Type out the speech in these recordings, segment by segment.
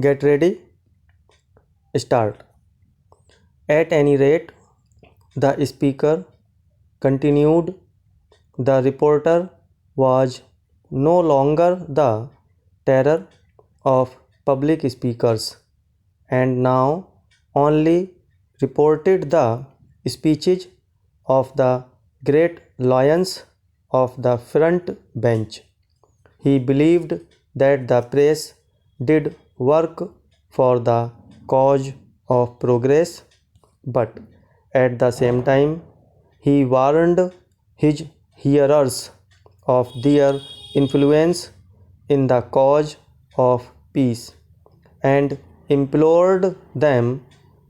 Get ready, start. At any rate, the speaker continued, the reporter was no longer the terror of public speakers and now only reported the speeches of the great lions of the front bench. He believed that the press did work for the cause of progress, but at the same time, he warned his hearers of their influence in the cause of peace and implored them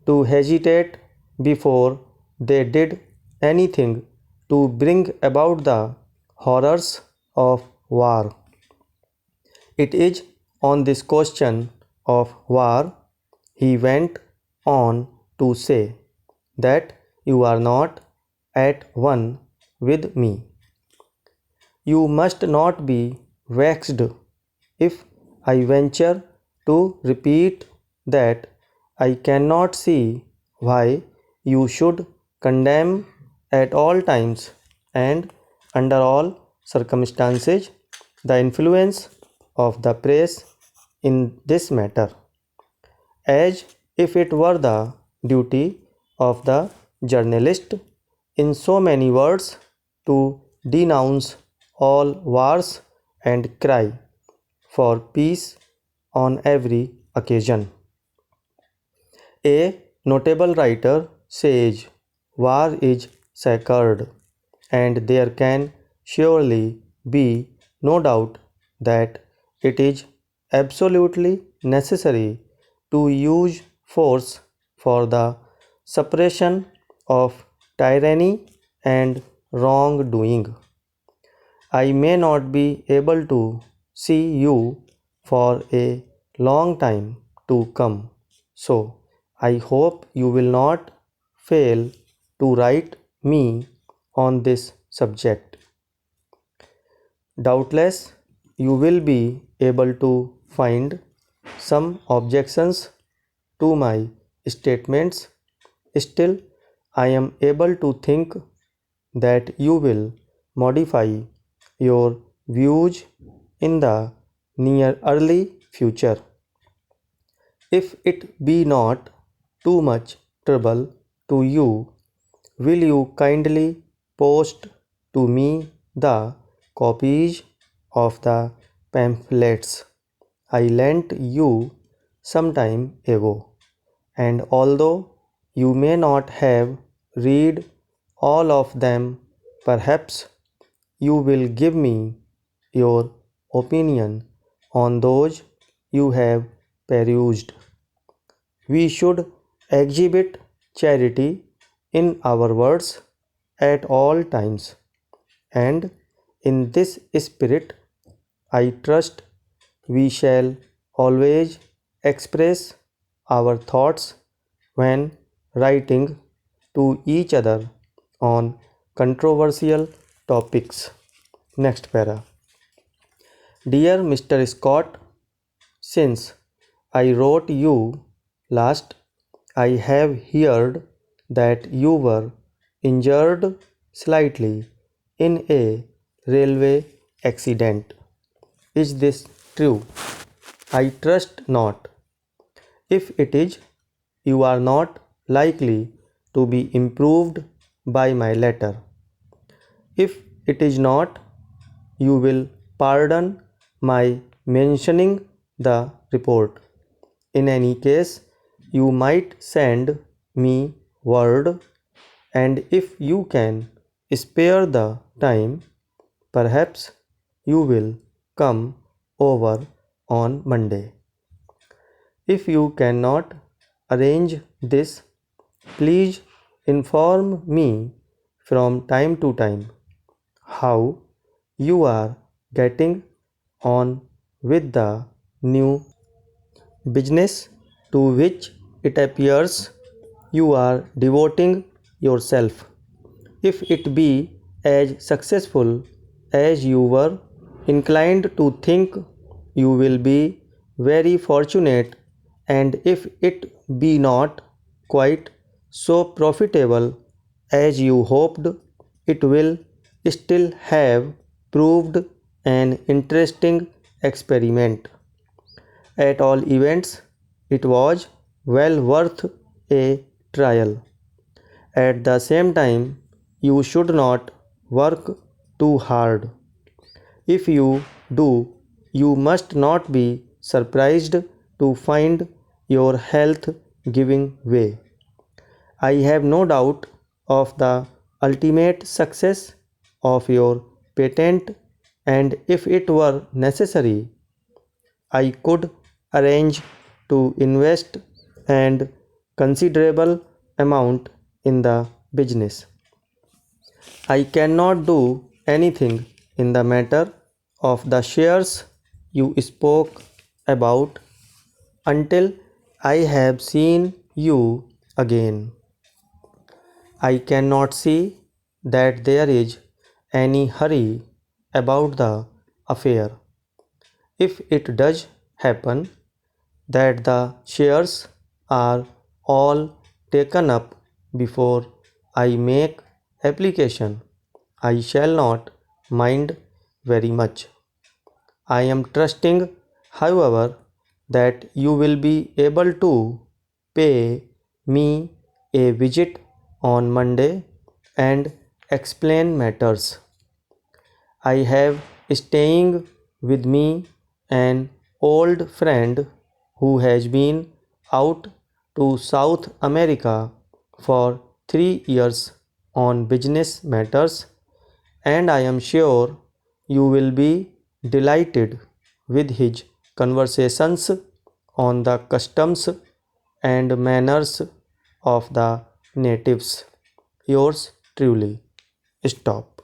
to hesitate before they did anything to bring about the horrors of war. It is on this question of war, he went on to say, that you are not at one with me. You must not be vexed if I venture to repeat that I cannot see why you should condemn at all times and under all circumstances the influence of the press in this matter, as if it were the duty of the journalist, in so many words, to denounce all wars and cry for peace on every occasion. A notable writer says, war is sacred, and there can surely be no doubt that it is absolutely necessary to use force for the suppression of tyranny and wrongdoing. I may not be able to see you for a long time to come, so I hope you will not fail to write me on this subject. Doubtless, you will be able to find some objections to my statements. Still, I am able to think that you will modify your views in the near early future. If it be not too much trouble to you, will you kindly post to me the copies of the pamphlets I lent you some time ago? And although you may not have read all of them, perhaps you will give me your opinion on those you have perused. We should exhibit charity in our words at all times, and in this spirit, I trust we shall always express our thoughts when writing to each other on controversial topics. Next para. Dear Mr. Scott, since I wrote you last, I have heard that you were injured slightly in a railway accident. Is this true? I trust not. If it is, you are not likely to be improved by my letter. If it is not, you will pardon my mentioning the report. In any case, you might send me word, and if you can spare the time, perhaps you will come over on Monday. If you cannot arrange this, please inform me from time to time how you are getting on with the new business to which it appears you are devoting yourself. If it be as successful as you were inclined to think, you will be very fortunate and if it be not quite so profitable as you hoped, it will still have proved an interesting experiment. At all events, it was well worth a trial. At the same time, you should not work too hard. If you do, you must not be surprised to find your health giving way. I have no doubt of the ultimate success of your patent, and if it were necessary, I could arrange to invest and considerable amount in the business. I cannot do anything in the matter of the shares you spoke about until I have seen you again. I cannot see that there is any hurry about the affair. If it does happen that the shares are all taken up before I make application, I shall not mind very much. I am trusting, however, that you will be able to pay me a visit on Monday and explain matters. I have staying with me an old friend who has been out to South America for 3 years on business matters, and I am sure you will be delighted with his conversations on the customs and manners of the natives. Yours truly. Stop.